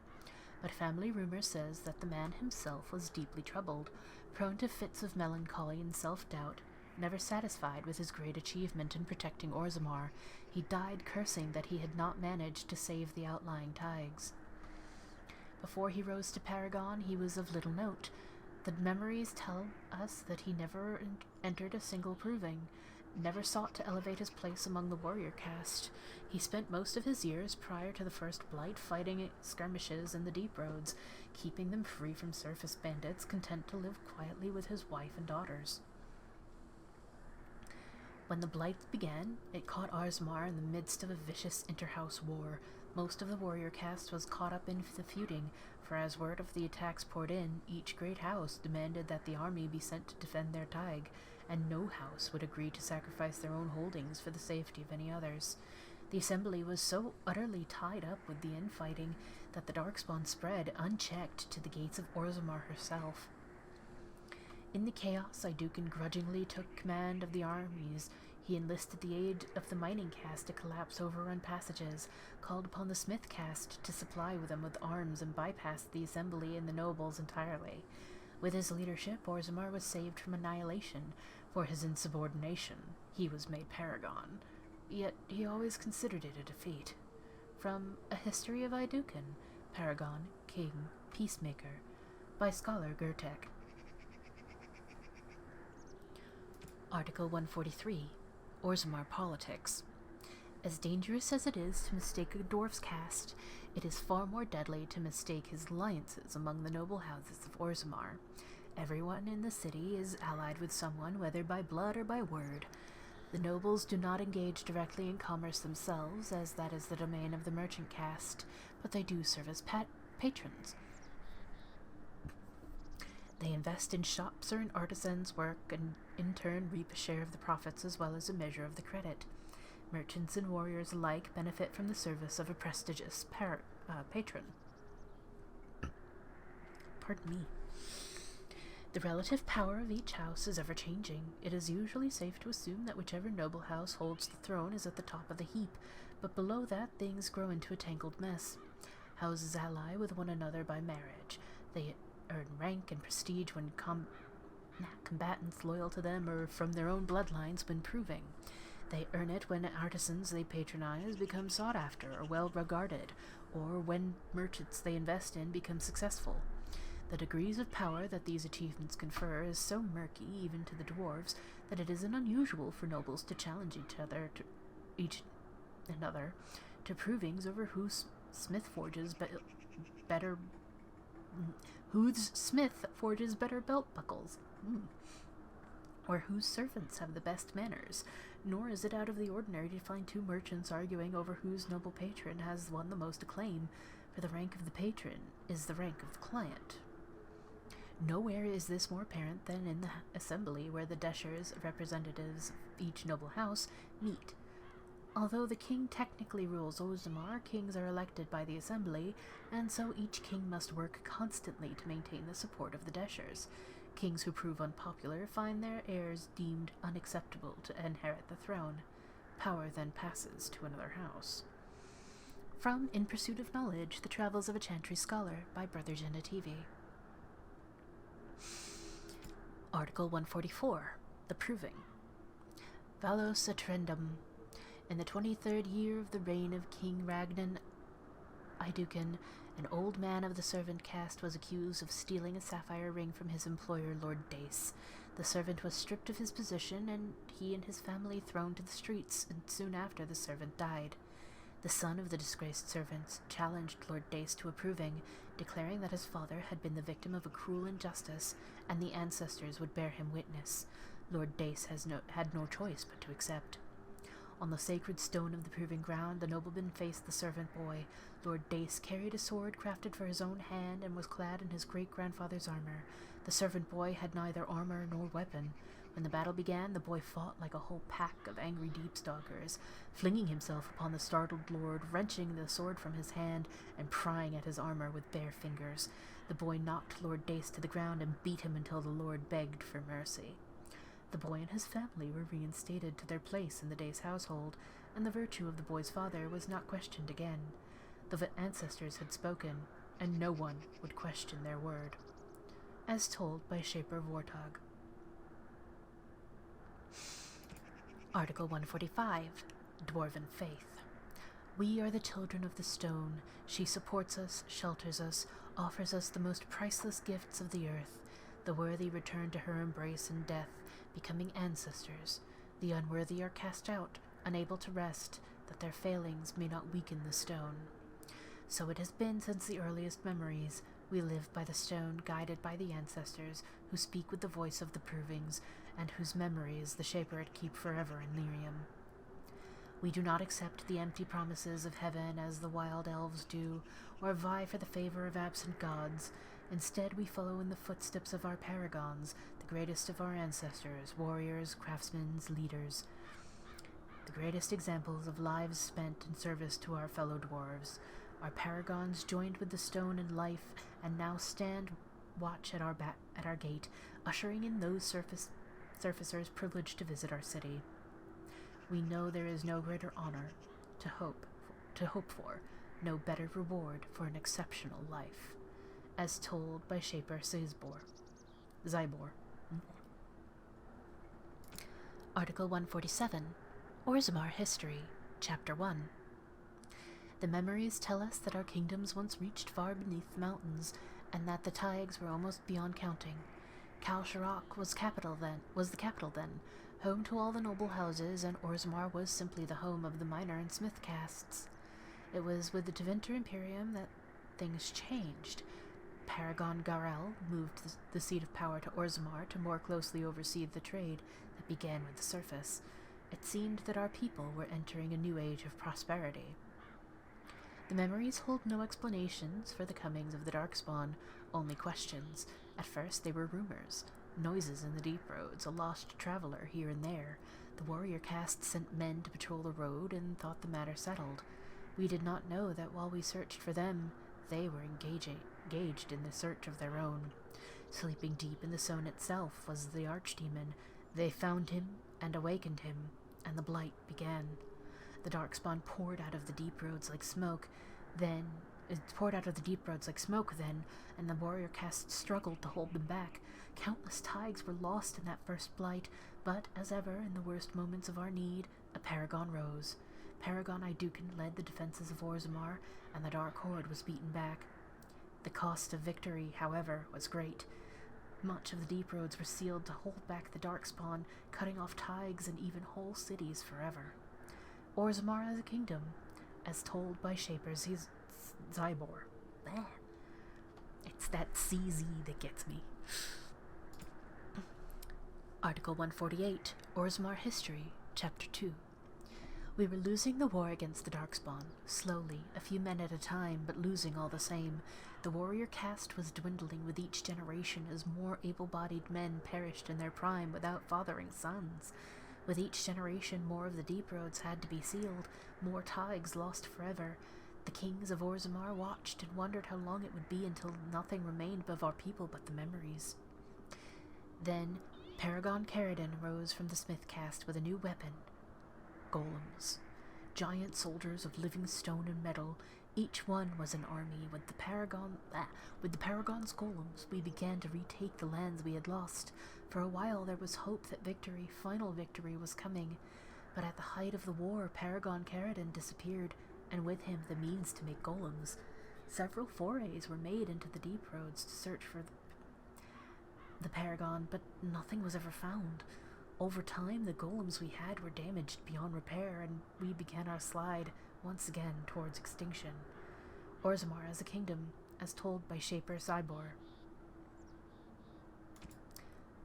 But family rumor says that the man himself was deeply troubled, prone to fits of melancholy and self-doubt. Never satisfied with his great achievement in protecting Orzammar, he died cursing that he had not managed to save the outlying Tigers. Before he rose to Paragon, he was of little note. The memories tell us that he never entered a single proving, never sought to elevate his place among the warrior caste. He spent most of his years prior to the First Blight fighting skirmishes in the deep roads, keeping them free from surface bandits, content to live quietly with his wife and daughters. When the Blight began, it caught Orzammar in the midst of a vicious interhouse war. Most of the warrior caste was caught up in the feuding, for as word of the attacks poured in, each great house demanded that the army be sent to defend their Tig, and no house would agree to sacrifice their own holdings for the safety of any others. The Assembly was so utterly tied up with the infighting that the Darkspawn spread unchecked to the gates of Orzammar herself. In the chaos, Aeducan grudgingly took command of the armies. He enlisted the aid of the mining caste to collapse overrun passages, called upon the smith caste to supply them with arms, and bypassed the Assembly and the nobles entirely. With his leadership, Orzammar was saved from annihilation. For his insubordination, he was made Paragon. Yet he always considered it a defeat. From A History of Aeducan, Paragon, King, Peacemaker, by scholar Gertek. Article 143, Orzammar Politics. As dangerous as it is to mistake a dwarf's caste, it is far more deadly to mistake his alliances among the noble houses of Orzammar. Everyone in the city is allied with someone, whether by blood or by word. The nobles do not engage directly in commerce themselves, as that is the domain of the merchant caste, but they do serve as patrons. They invest in shops or in artisans' work, and in turn reap a share of the profits as well as a measure of the credit. Merchants and warriors alike benefit from the service of a prestigious patron. Pardon me. The relative power of each house is ever-changing. It is usually safe to assume that whichever noble house holds the throne is at the top of the heap, but below that things grow into a tangled mess. Houses ally with one another by marriage. They earn rank and prestige when combatants loyal to them or from their own bloodlines when proving. They earn it when artisans they patronize become sought after or well regarded, or when merchants they invest in become successful. The degrees of power that these achievements confer is so murky, even to the dwarves, that it isn't unusual for nobles to challenge each another to provings over whose smith forges better belt buckles, or whose servants have the best manners. Nor is it out of the ordinary to find two merchants arguing over whose noble patron has won the most acclaim, for the rank of the patron is the rank of the client. Nowhere is this more apparent than in the Assembly, where the Deshers, representatives of each noble house, meet. Although the king technically rules Orzammar, kings are elected by the Assembly, and so each king must work constantly to maintain the support of the Deshers. Kings who prove unpopular find their heirs deemed unacceptable to inherit the throne. Power then passes to another house. From In Pursuit of Knowledge, The Travels of a Chantry Scholar by Brother Genetivi. Article 144, The Proving. Valos Atrendum. In the 23rd year of the reign of King Ragnan Aeducan, an old man of the servant caste was accused of stealing a sapphire ring from his employer, Lord Dace. The servant was stripped of his position, and he and his family thrown to the streets, and soon after the servant died. The son of the disgraced servant challenged Lord Dace to a proving, declaring that his father had been the victim of a cruel injustice, and the ancestors would bear him witness. Lord Dace had no choice but to accept. On the sacred stone of the proving ground, the nobleman faced the servant boy. Lord Dace carried a sword crafted for his own hand and was clad in his great-grandfather's armor. The servant boy had neither armor nor weapon. When the battle began, the boy fought like a whole pack of angry Deepstalkers, flinging himself upon the startled lord, wrenching the sword from his hand and prying at his armor with bare fingers. The boy knocked Lord Dace to the ground and beat him until the lord begged for mercy. The boy and his family were reinstated to their place in the Dace household, and the virtue of the boy's father was not questioned again. The ancestors had spoken, and no one would question their word. As told by Shaper Vortog. Article 145, Dwarven Faith. We are the children of the stone. She supports us, shelters us, offers us the most priceless gifts of the earth. The worthy return to her embrace in death, becoming ancestors. The unworthy are cast out, unable to rest, that their failings may not weaken the stone. So it has been since the earliest memories. We live by the stone, guided by the ancestors, who speak with the voice of the provings, and whose memories the Shaperate keep forever in Lyrium. We do not accept the empty promises of heaven as the wild elves do, or vie for the favor of absent gods. Instead, we follow in the footsteps of our paragons, the greatest of our ancestors, warriors, craftsmen, leaders, the greatest examples of lives spent in service to our fellow dwarves. Our paragons joined with the stone in life, and now stand watch at our gate, ushering in those surfacers privileged to visit our city. We know there is no greater honor to hope for, no better reward for an exceptional life, as told by Shaper Zybor. Article 147, Orzammar History, Chapter 1. The memories tell us that our kingdoms once reached far beneath the mountains, and that the Taigs were almost beyond counting. Kalsharok was the capital then, home to all the noble houses, and Orzammar was simply the home of the miner and smith castes. It was with the Tevinter Imperium that things changed. Paragon Garel moved the seat of power to Orzammar to more closely oversee the trade that began with the surface. It seemed that our people were entering a new age of prosperity. The memories hold no explanations for the comings of the Darkspawn, only questions. At first they were rumors, noises in the deep roads, a lost traveler here and there. The warrior caste sent men to patrol the road and thought the matter settled. We did not know that while we searched for them, they were engaged in the search of their own. Sleeping deep in the zone itself was the Archdemon. They found him and awakened him, and the blight began. The Darkspawn poured out of the deep roads like smoke, then, and the warrior caste struggled to hold them back. Countless Taigs were lost in that first blight, but, as ever, in the worst moments of our need, a paragon rose. Paragon Aeducan led the defenses of Orzammar, and the Dark Horde was beaten back. The cost of victory, however, was great. Much of the deep roads were sealed to hold back the Darkspawn, cutting off Taigs and even whole cities forever. Orzammar as a kingdom, as told by Shaper Zybor. It's that CZ that gets me. Article 148, Orzammar History, Chapter 2. We were losing the war against the Darkspawn, slowly, a few men at a time, but losing all the same. The warrior caste was dwindling with each generation as more able-bodied men perished in their prime without fathering sons. With each generation, more of the deep roads had to be sealed, more Taigs lost forever. The kings of Orzammar watched and wondered how long it would be until nothing remained of our people but the memories. Then, Paragon Caridin rose from the smith caste with a new weapon. Golems. Giant soldiers of living stone and metal. Each one was an army. With the Paragon's golems, we began to retake the lands we had lost. For a while there was hope that final victory was coming. But at the height of the war, Paragon Caridin disappeared, and with him the means to make golems. Several forays were made into the deep roads to search for the Paragon, but nothing was ever found. Over time, the golems we had were damaged beyond repair, and we began our slide once again towards extinction. Orzammar as a kingdom, as told by Shaper Zybor.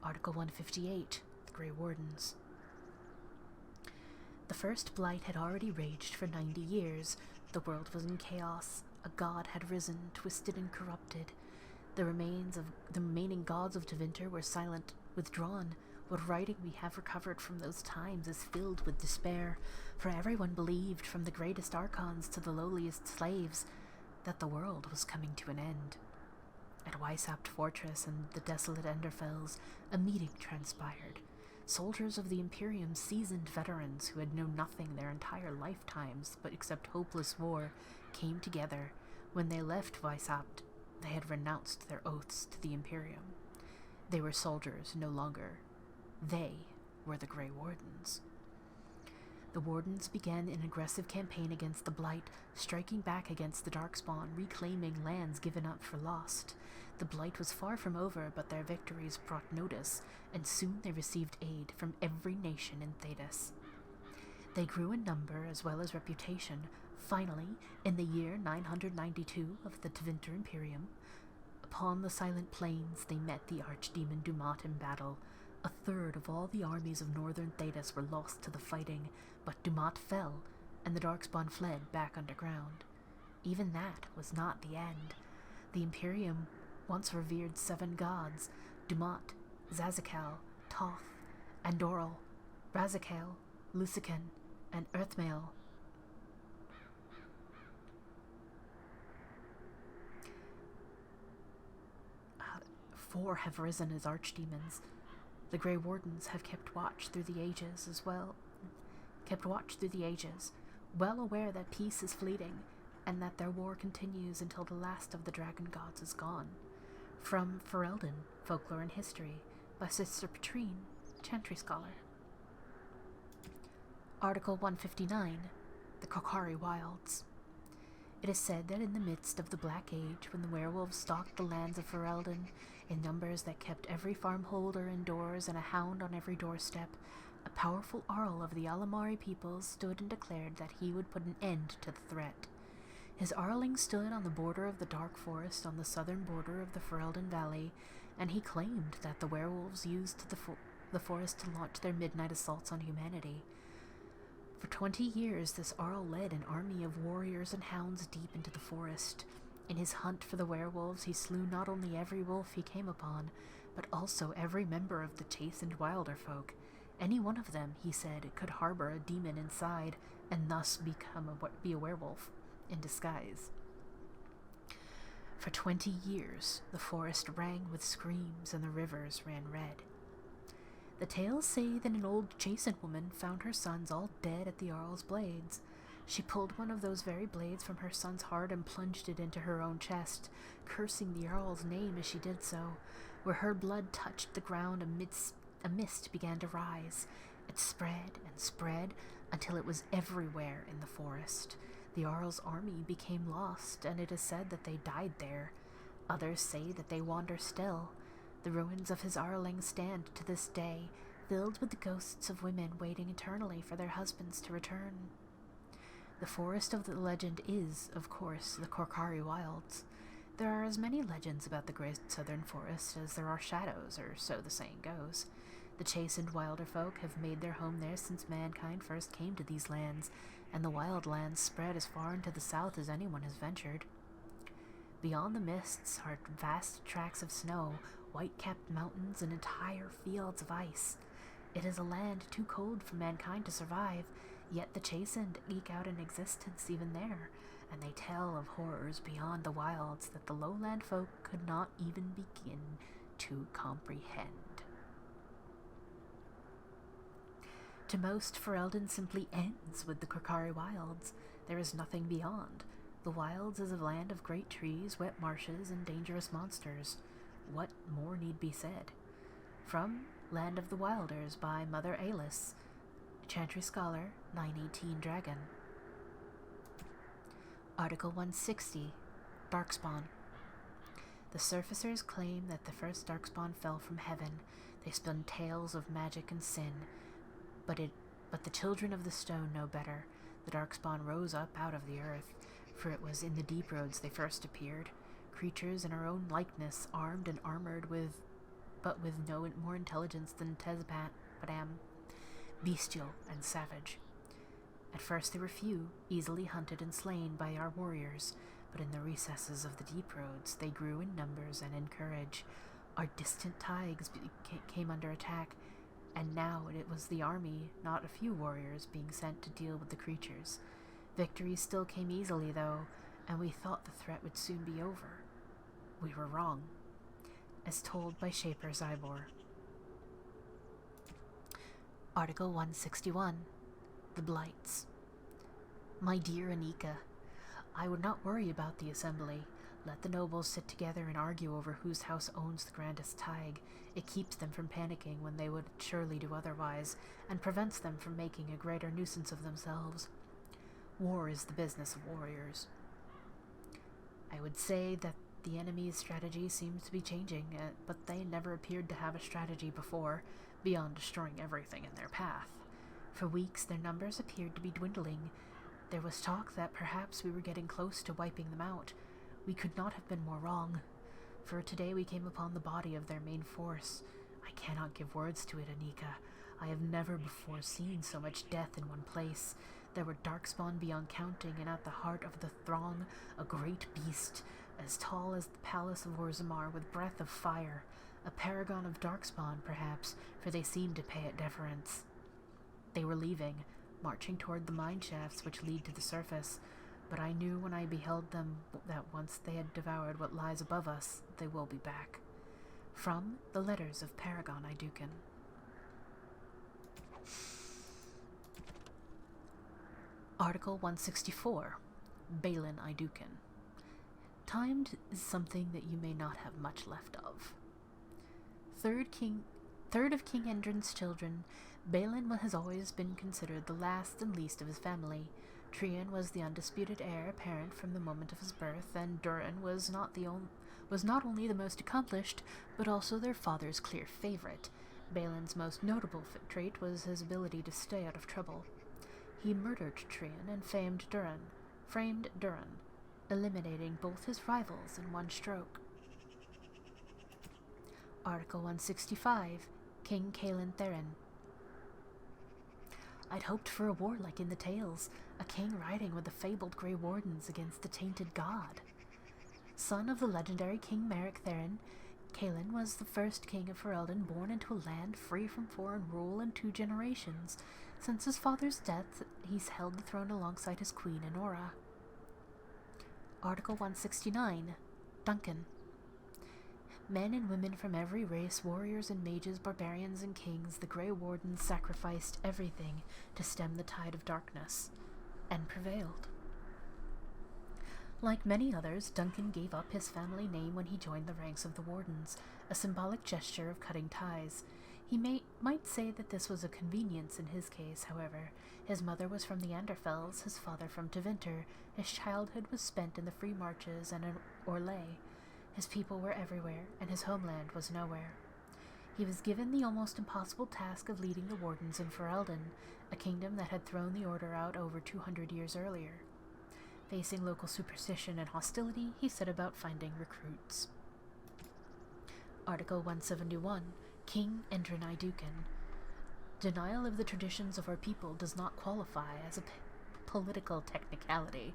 Article 158, the Grey Wardens. The first blight had already raged for 90 years. The world was in chaos. A god had risen, twisted and corrupted. The remaining gods of Tevinter were silent, withdrawn. What writing we have recovered from those times is filled with despair, for everyone believed, from the greatest archons to the lowliest slaves, that the world was coming to an end. At Weishapt Fortress and the desolate Enderfells, a meeting transpired. Soldiers of the Imperium, seasoned veterans who had known nothing their entire lifetimes but except hopeless war, came together. When they left Weishapt, they had renounced their oaths to the Imperium. They were soldiers no longer. They were the Grey Wardens. The Wardens began an aggressive campaign against the Blight, striking back against the Darkspawn, reclaiming lands given up for lost. The Blight was far from over, but their victories brought notice, and soon they received aid from every nation in Thedas. They grew in number as well as reputation. Finally, in the year 992 of the Tevinter Imperium, upon the Silent Plains they met the Archdemon Dumat in battle. A third of all the armies of northern Thedas were lost to the fighting, but Dumat fell, and the Darkspawn fled back underground. Even that was not the end. The Imperium once revered 7 gods: Dumat, Zazikal, Toth, Andoril, Razikal, Lusican, and Earthmail. Four have risen as archdemons. The Grey Wardens have kept watch through the ages, well aware that peace is fleeting, and that their war continues until the last of the dragon gods is gone. From Ferelden, Folklore and History, by Sister Petrine, Chantry Scholar. Article 159, The Kokari Wilds. It is said that in the midst of the Black Age, when the werewolves stalked the lands of Ferelden, in numbers that kept every farmholder indoors and a hound on every doorstep, a powerful Arl of the Alamari peoples stood and declared that he would put an end to the threat. His Arling stood on the border of the Dark Forest on the southern border of the Ferelden Valley, and he claimed that the werewolves used the forest to launch their midnight assaults on humanity. For 20 years, this Arl led an army of warriors and hounds deep into the forest. In his hunt for the werewolves, he slew not only every wolf he came upon, but also every member of the chastened wilder folk. Any one of them, he said, could harbor a demon inside, and thus be a werewolf in disguise. For 20 years, the forest rang with screams and the rivers ran red. The tales say that an old chastened woman found her sons all dead at the Arl's blades. She pulled one of those very blades from her son's heart and plunged it into her own chest, cursing the Arl's name as she did so. Where her blood touched the ground, a mist began to rise. It spread and spread until it was everywhere in the forest. The Arl's army became lost, and it is said that they died there. Others say that they wander still. The ruins of his Arling stand to this day, filled with the ghosts of women waiting eternally for their husbands to return. The forest of the legend is, of course, the Kokari Wilds. There are as many legends about the Great Southern Forest as there are shadows, or so the saying goes. The chastened wilder folk have made their home there since mankind first came to these lands, and the wild lands spread as far into the south as anyone has ventured. Beyond the mists are vast tracts of snow, white-capped mountains, and entire fields of ice. It is a land too cold for mankind to survive, yet the chastened eke out an existence even there, and they tell of horrors beyond the wilds that the lowland folk could not even begin to comprehend. To most, Ferelden simply ends with the Kokari Wilds. There is nothing beyond. The wilds is a land of great trees, wet marshes, and dangerous monsters. What more need be said? From Land of the Wilders by Mother Alis, Chantry Scholar, 918 Dragon. Article 160, Darkspawn. The surfacers claim that the first Darkspawn fell from heaven. They spun tales of magic and sin, but the children of the stone know better. The Darkspawn rose up out of the earth, for it was in the deep roads they first appeared. Creatures in our own likeness, armed and armored but with no more intelligence than Tezpat, bestial and savage. At first they were few, easily hunted and slain by our warriors, but in the recesses of the deep roads they grew in numbers and in courage. Our distant taigs came under attack, and now it was the army, not a few warriors, being sent to deal with the creatures. Victories still came easily, though, and we thought the threat would soon be over. We were wrong, as told by Shaper Zybor. Article 161. The Blights. My dear Anika, I would not worry about the assembly. Let the nobles sit together and argue over whose house owns the grandest taig. It keeps them from panicking when they would surely do otherwise, and prevents them from making a greater nuisance of themselves. War is the business of warriors. I would say that the enemy's strategy seems to be changing, but they never appeared to have a strategy before, beyond destroying everything in their path. For weeks their numbers appeared to be dwindling. There was talk that perhaps we were getting close to wiping them out. We could not have been more wrong, for today we came upon the body of their main force. I cannot give words to it, Anika. I have never before seen so much death in one place. There were darkspawn beyond counting, and at the heart of the throng, a great beast, as tall as the palace of Orzammar, with breath of fire. A paragon of darkspawn, perhaps, for they seemed to pay it deference. They were leaving, marching toward the mine shafts which lead to the surface, but I knew when I beheld them that once they had devoured what lies above us, they will be back. From the letters of Paragon Aeducan. Article 164. Bhelen Aeducan. Timed is something that you may not have much left of. Third of King Endrin's children, Bhelen has always been considered the last and least of his family. Trian was the undisputed heir apparent from the moment of his birth, and Duran was not only the most accomplished, but also their father's clear favorite. Bhelen's most notable trait was his ability to stay out of trouble. He murdered Trian and framed Duran, eliminating both his rivals in one stroke. Article 165. King Caelan Therin. I'd hoped for a war like in the tales, a king riding with the fabled Grey Wardens against the tainted god. Son of the legendary King Merrick Therin, Caelan was the first king of Ferelden born into a land free from foreign rule in 2 generations. Since his father's death, he's held the throne alongside his queen, Enora. Article 169. Duncan. Men and women from every race, warriors and mages, barbarians and kings, the Grey Wardens sacrificed everything to stem the tide of darkness, and prevailed. Like many others, Duncan gave up his family name when he joined the ranks of the Wardens, a symbolic gesture of cutting ties. He might say that this was a convenience in his case, however. His mother was from the Anderfells, his father from Tevinter. His childhood was spent in the free marches and in Orlais. His people were everywhere, and his homeland was nowhere. He was given the almost impossible task of leading the Wardens in Ferelden, a kingdom that had thrown the Order out over 200 years earlier. Facing local superstition and hostility, he set about finding recruits. Article 171. King Endrin Aeducan. Denial of the traditions of our people does not qualify as a political technicality.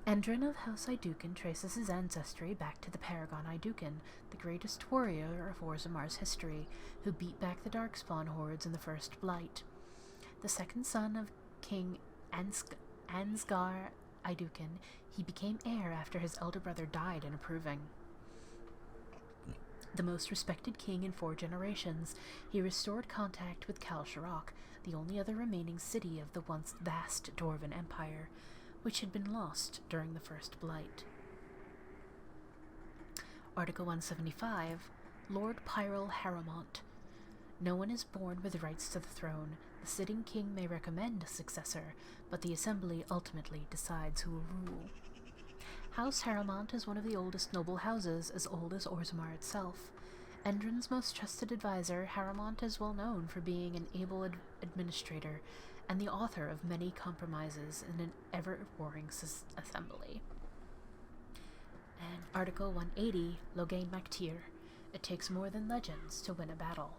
Endrin of House Aeducan traces his ancestry back to the Paragon Aeducan, the greatest warrior of Orzammar's history, who beat back the Darkspawn hordes in the First Blight. The second son of King Ansgar Aeducan, he became heir after his elder brother died in approving. The most respected king in 4 generations, he restored contact with Kal Sharok, the only other remaining city of the once vast Dwarven Empire, which had been lost during the First Blight. Article 175. Lord Pyrrell Harrowmont. No one is born with rights to the throne. The sitting king may recommend a successor, but the assembly ultimately decides who will rule. House Harrowmont is one of the oldest noble houses, as old as Orzammar itself. Endrin's most trusted advisor, Harrowmont is well known for being an able administrator and the author of many compromises in an ever-warring assembly. And Article 180, Logain Mactir. It takes more than legends to win a battle.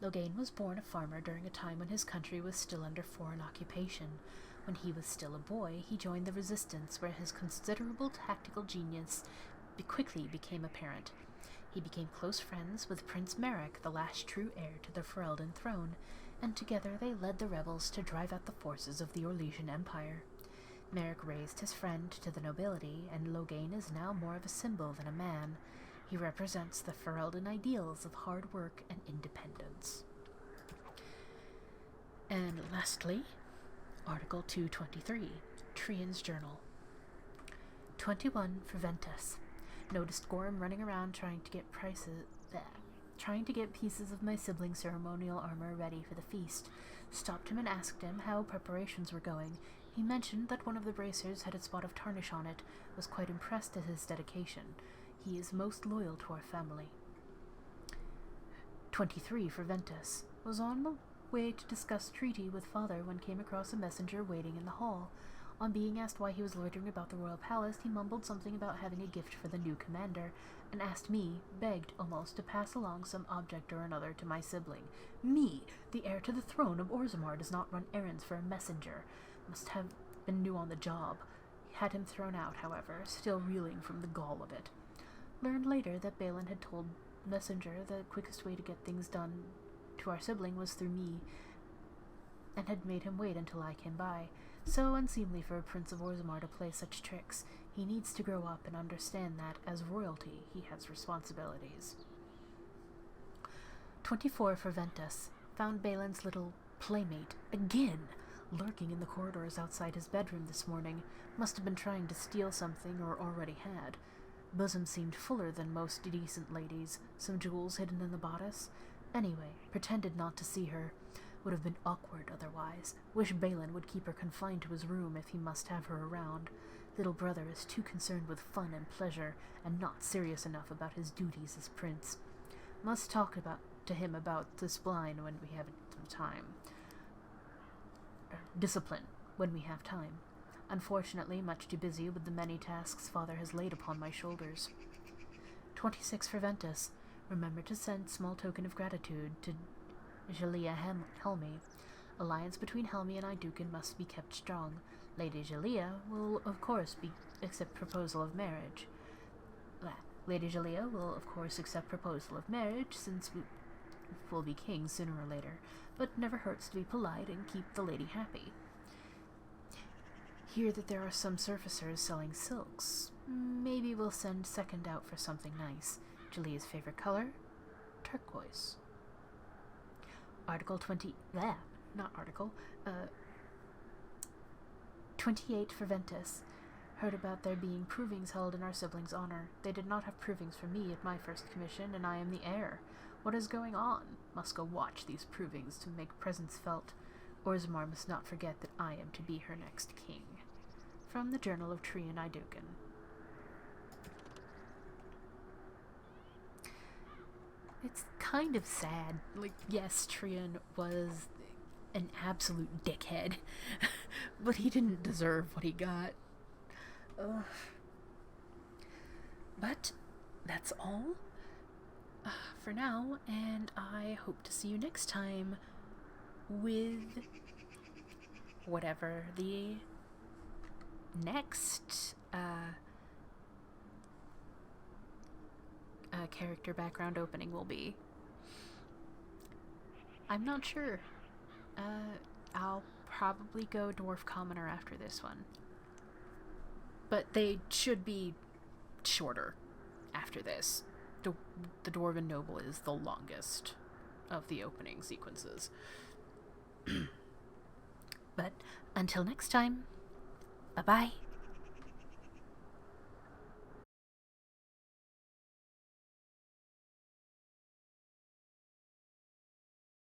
Loghain was born a farmer during a time when his country was still under foreign occupation. When he was still a boy, he joined the resistance, where his considerable tactical genius quickly became apparent. He became close friends with Prince Merrick, the last true heir to the Ferelden throne, and together they led the rebels to drive out the forces of the Orlesian Empire. Merrick raised his friend to the nobility, and Loghain is now more of a symbol than a man. He represents the Ferelden ideals of hard work and independence. And lastly, Article 223, Trian's Journal. 21 for Ventus. Noticed Gorham running around trying to get pieces of my sibling's ceremonial armor ready for the feast. Stopped him and asked him how preparations were going. He mentioned that one of the bracers had a spot of tarnish on it, was quite impressed at his dedication. He is most loyal to our family. 23 for Ventus. Was on the way to discuss treaty with father when came across a messenger waiting in the hall. On being asked why he was loitering about the royal palace, he mumbled something about having a gift for the new commander, and asked me, begged almost, to pass along some object or another to my sibling. Me, the heir to the throne of Orzammar, does not run errands for a messenger. Must have been new on the job. Had him thrown out, however, still reeling from the gall of it. Learned later that Bhelen had told Messenger the quickest way to get things done to our sibling was through me, and had made him wait until I came by. So unseemly for a Prince of Orzammar to play such tricks. He needs to grow up and understand that, as royalty, he has responsibilities. 24 for Ventus. Found Bhelen's little playmate, again, lurking in the corridors outside his bedroom this morning. Must have been trying to steal something, or already had. Bosom seemed fuller than most decent ladies, some jewels hidden in the bodice. Anyway, pretended not to see her. Would have been awkward otherwise. Wish Bhelen would keep her confined to his room if he must have her around. Little brother is too concerned with fun and pleasure, and not serious enough about his duties as prince. Must talk to him about discipline when we have time. Discipline when we have time. Unfortunately, much too busy with the many tasks father has laid upon my shoulders. 26 for Ventus. Remember to send small token of gratitude to Jalea Helmi. Alliance between Helmi and Aeducan must be kept strong. Lady Jalea will, of course, accept proposal of marriage. Lady Jalea will, of course, accept proposal of marriage, since we will be kings sooner or later, but never hurts to be polite and keep the lady happy. Hear that there are some surfacers selling silks. Maybe we'll send second out for something nice. Jalea's favorite color? Turquoise. Article 28 for Ventus. Heard about there being provings held in our siblings' honor. They did not have provings for me at my first commission, and I am the heir. What is going on? Must go watch these provings to make presence felt. Orzammar must not forget that I am to be her next king. From the Journal of Trian Aeducan. It's kind of sad. Like, yes, Trian was an absolute dickhead, but he didn't deserve what he got. But that's all for now, and I hope to see you next time with whatever the next character background opening will be. I'm not sure. I'll probably go Dwarf Commoner after this one. But they should be shorter after this. The Dwarven Noble is the longest of the opening sequences. But until next time, bye-bye.